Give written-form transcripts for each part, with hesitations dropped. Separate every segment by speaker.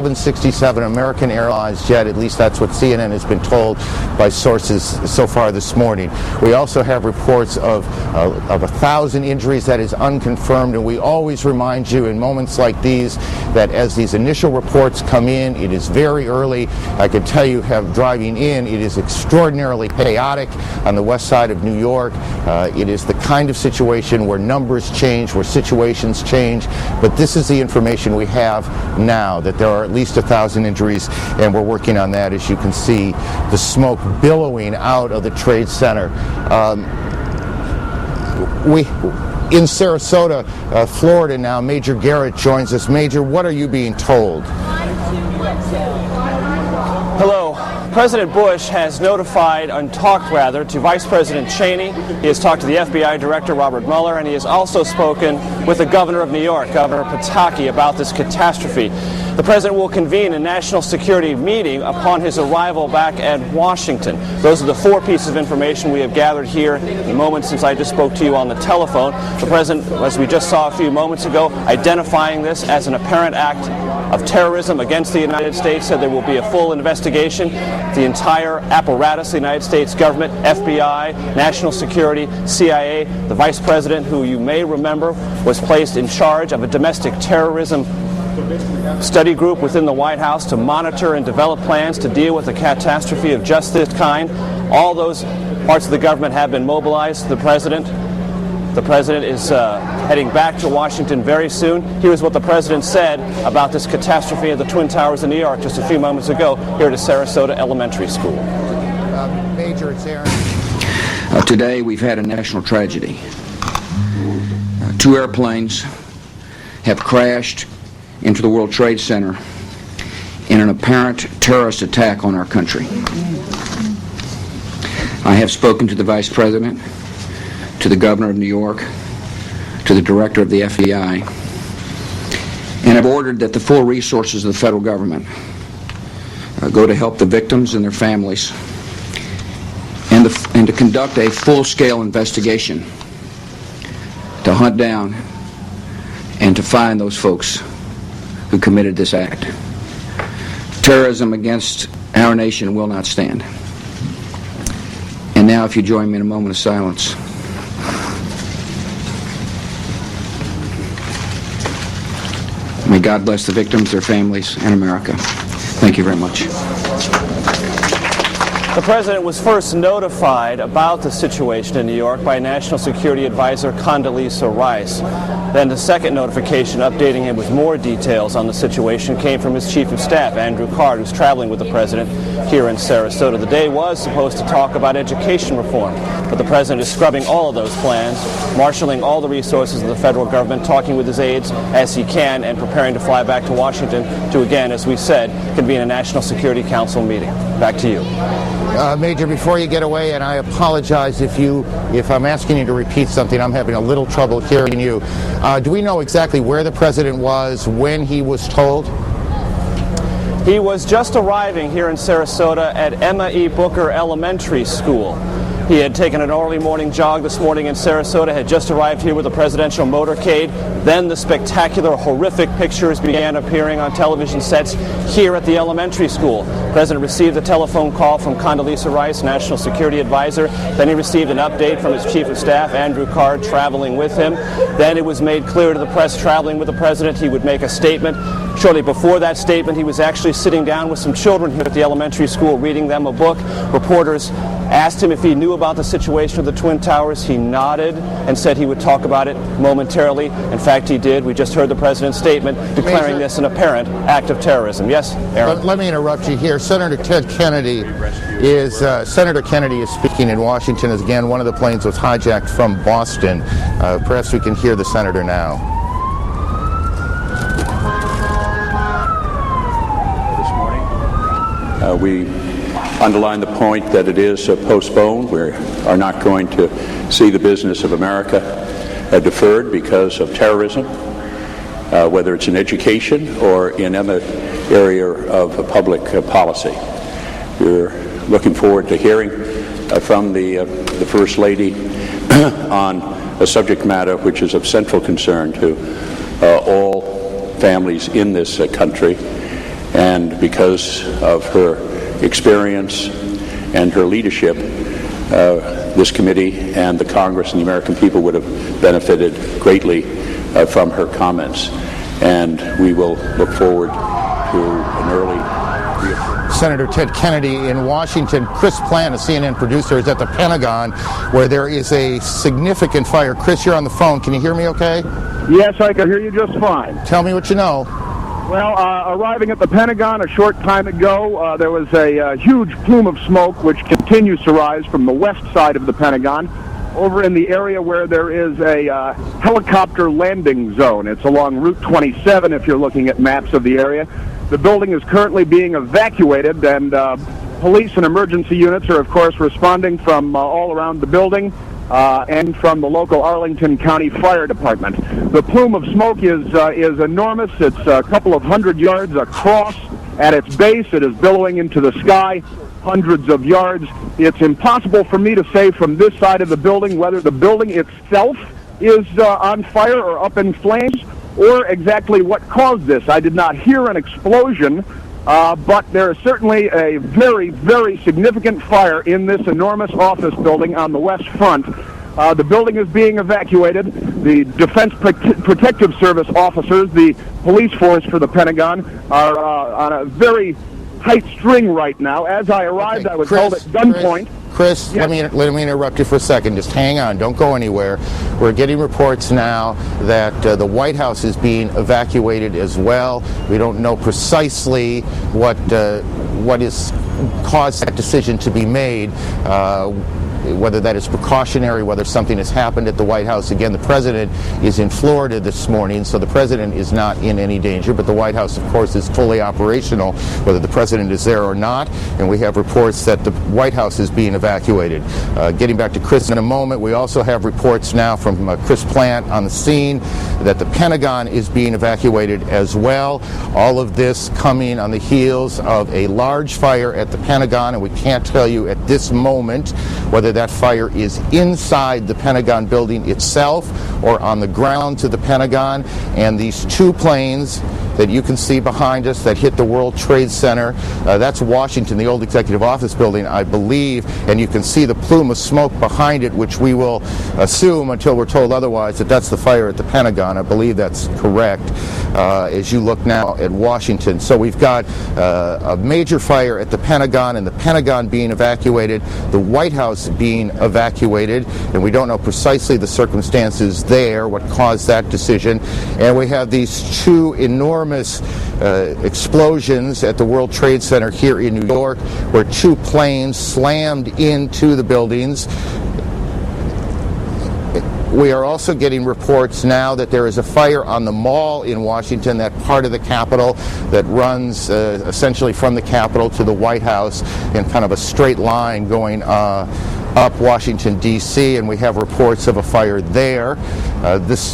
Speaker 1: 767 American Airlines jet. At least that's what CNN has been told by sources so far this morning. We also have reports of 1,000 injuries. That is unconfirmed, and we always remind you in moments like these that as these initial reports come in, it is very early. I can tell you, driving in, it is extraordinarily chaotic on the west side of New York. It is the kind of situation where numbers change, where situations change, but this is the information we have now, that there are at least 1,000 injuries, and we're working on that. As you can see, the smoke billowing out of the Trade Center. In Sarasota, Florida now, Major Garrett joins us. Major, what are you being told?
Speaker 2: Hello. President Bush has notified, and talked rather, to Vice President Cheney. He has talked to the FBI Director Robert Mueller, and he has also spoken with the Governor of New York, Governor Pataki, about this catastrophe. The President will convene a national security meeting upon his arrival back at Washington. Those are the four pieces of information we have gathered here in the moment since I just spoke to you on the telephone. The President, as we just saw a few moments ago, identifying this as an apparent act of terrorism against the United States, said there will be a full investigation. The entire apparatus, the United States government, FBI, national security, CIA, the Vice President, who you may remember was placed in charge of a domestic terrorism study group within the White House to monitor and develop plans to deal with a catastrophe of just this kind. All those parts of the government have been mobilized. The President is heading back to Washington very soon. Here's what the President said about this catastrophe at the Twin Towers in New York just a few moments ago here at Sarasota Elementary School.
Speaker 1: Major, it's Aaron.
Speaker 3: Today we've had a national tragedy. Two airplanes have crashed into the World Trade Center in an apparent terrorist attack on our country. I have spoken to the Vice President, to the Governor of New York, to the Director of the FBI, and have ordered that the full resources of the federal government go to help the victims and their families, and to conduct a full-scale investigation to hunt down and to find those folks who committed this act. Terrorism against our nation will not stand. And now, if you join me in a moment of silence. May God bless the victims, their families, and America. Thank you very much.
Speaker 2: The President was first notified about the situation in New York by National Security Advisor Condoleezza Rice. Then the second notification updating him with more details on the situation came from his Chief of Staff, Andrew Card, who's traveling with the President here in Sarasota. The day was supposed to talk about education reform, but the President is scrubbing all of those plans, marshaling all the resources of the federal government, talking with his aides as he can, and preparing to fly back to Washington to, again, as we said, convene a National Security Council meeting. Back to you.
Speaker 1: Major, before you get away, and I apologize if I'm asking you to repeat something, I'm having a little trouble hearing you. Do we know exactly where the President was when he was told?
Speaker 2: He was just arriving here in Sarasota at Emma E. Booker Elementary School. He had taken an early morning jog this morning in Sarasota, had just arrived here with a presidential motorcade. Then the spectacular, horrific pictures began appearing on television sets here at the elementary school. The President received a telephone call from Condoleezza Rice, National Security Advisor. Then he received an update from his Chief of Staff, Andrew Card, traveling with him. Then it was made clear to the press, traveling with the President, he would make a statement. Shortly before that statement, he was actually sitting down with some children here at the elementary school, reading them a book. Reporters asked him if he knew about the situation of the Twin Towers. He nodded and said he would talk about it momentarily. In fact, he did. We just heard the President's statement declaring this an apparent act of terrorism. Yes, Aaron?
Speaker 1: Let me interrupt you here. Senator Kennedy is speaking in Washington. As again, one of the planes was hijacked from Boston. Perhaps we can hear the senator now.
Speaker 4: We underline the point that it is postponed. We are not going to see the business of America deferred because of terrorism, whether it's in education or in any area of public policy. We're looking forward to hearing from the First Lady on a subject matter which is of central concern to all families in this country. And because of her experience and her leadership, this committee and the Congress and the American people would have benefited greatly from her comments. And we will look forward to an early
Speaker 1: Senator Ted Kennedy in Washington. Chris Plant, a CNN producer, is at the Pentagon, where there is a significant fire. Chris, you're on the phone. Can you hear me okay?
Speaker 5: Yes, I can hear you just fine.
Speaker 1: Tell me what you know.
Speaker 5: Well, arriving at the Pentagon a short time ago, there was a huge plume of smoke which continues to rise from the west side of the Pentagon over in the area where there is a helicopter landing zone. It's along Route 27 if you're looking at maps of the area. The building is currently being evacuated, and police and emergency units are, of course, responding from all around the building and from the local Arlington County Fire Department. The plume of smoke is enormous. It's a couple of 100 yards across. At its base, it is billowing into the sky, hundreds of yards. It's impossible for me to say from this side of the building whether the building itself is on fire or up in flames, or exactly what caused this. I did not hear an explosion, but there is certainly a very, very significant fire in this enormous office building on the west front. The building is being evacuated. The Defense Protective Service officers, the police force for the Pentagon, are on a very tight string right now. As I arrived, I was held at gunpoint.
Speaker 1: Chris,
Speaker 5: yes.
Speaker 1: let me interrupt you for a second. Just hang on. Don't go anywhere. We're getting reports now that the White House is being evacuated as well. We don't know precisely what has caused that decision to be made. Whether that is precautionary, whether something has happened at the White House. Again, the president is in Florida this morning, so the president is not in any danger, but the White House, of course, is fully operational, whether the president is there or not, and we have reports that the White House is being evacuated. Getting back to Chris in a moment, we also have reports now from Chris Plant on the scene that the Pentagon is being evacuated as well. All of this coming on the heels of a large fire at the Pentagon, and we can't tell you at this moment whether that fire is inside the Pentagon building itself or on the ground to the Pentagon. And these two planes that you can see behind us that hit the World Trade Center, that's Washington, the old executive office building, I believe, and you can see the plume of smoke behind it, which we will assume until we're told otherwise that that's the fire at the Pentagon. I believe that's correct as you look now at Washington. So we've got a major fire at the Pentagon, and the Pentagon being evacuated, the White House being evacuated, and we don't know precisely the circumstances there, what caused that decision. And we have these two enormous explosions at the World Trade Center here in New York, where two planes slammed into the buildings. We are also getting reports now that there is a fire on the Mall in Washington, that part of the Capitol that runs essentially from the Capitol to the White House in kind of a straight line going up Washington, D.C., and we have reports of a fire there.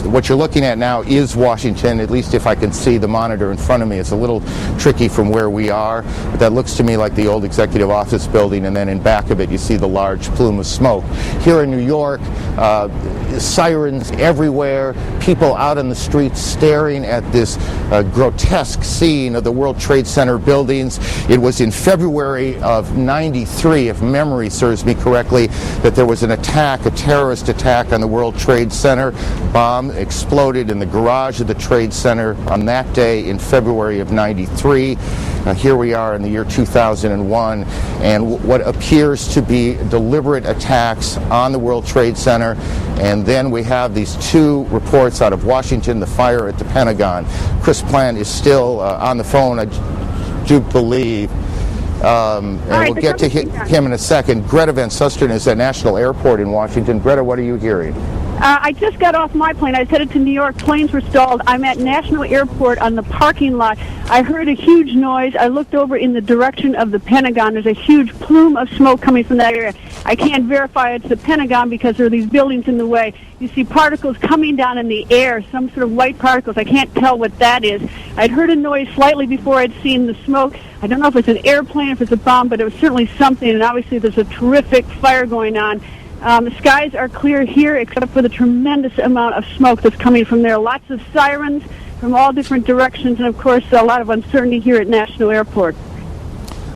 Speaker 1: What you're looking at now is Washington, at least if I can see the monitor in front of me. It's a little tricky from where we are, but that looks to me like the old executive office building, and then in back of it you see the large plume of smoke. Here in New York, sirens everywhere, people out in the streets staring at this grotesque scene of the World Trade Center buildings. It was in February of '93, if memory serves me correctly, that there was an attack, a terrorist attack on the World Trade Center. Bomb exploded in the garage of the Trade Center on that day in February of '93. Here we are in the year 2001, and what appears to be deliberate attacks on the World Trade Center. And then we have these two reports out of Washington, the fire at the Pentagon. Chris Plant is still on the phone, I do believe. And we'll get to him in a second. Greta Van Susteren is at National Airport in Washington. Greta, what are you hearing?
Speaker 6: I just got off my plane. I was headed to New York. Planes were stalled. I'm at National Airport on the parking lot. I heard a huge noise. I looked over in the direction of the Pentagon. There's a huge plume of smoke coming from that area. I can't verify it's the Pentagon because there are these buildings in the way. You see particles coming down in the air, some sort of white particles. I can't tell what that is. I'd heard a noise slightly before I'd seen the smoke. I don't know if it's an airplane, if it's a bomb, but it was certainly something, and obviously there's a terrific fire going on. The skies are clear here except for the tremendous amount of smoke that's coming from there. Lots of sirens, from all different directions, and of course a lot of uncertainty here at National Airport.